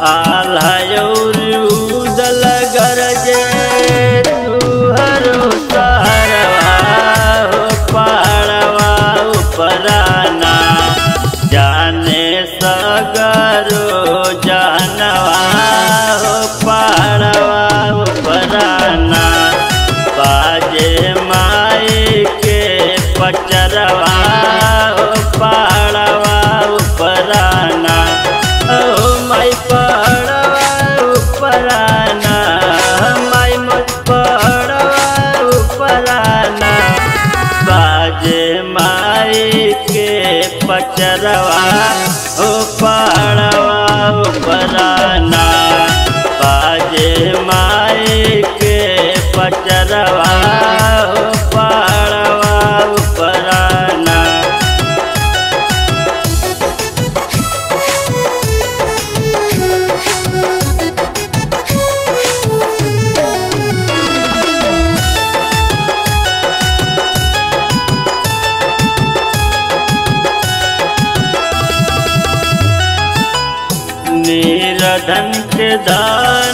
आल्हायोर उदल गरजे तुहरो सहरवा हो पहाड़वा उपराना जाने सगरो जानवा हो पहाड़वा उपराना बाजे माई के पचरवा हो पहाड़वा उपराना ओ माई पहाड़वा उपराना माई मोर पहाड़वा उपराना बाजे माई के पचरवा ओ पहाड़वा उपराना बाजे माई के पचरवा ओ पहाड़वा उपराना। निरधन के दान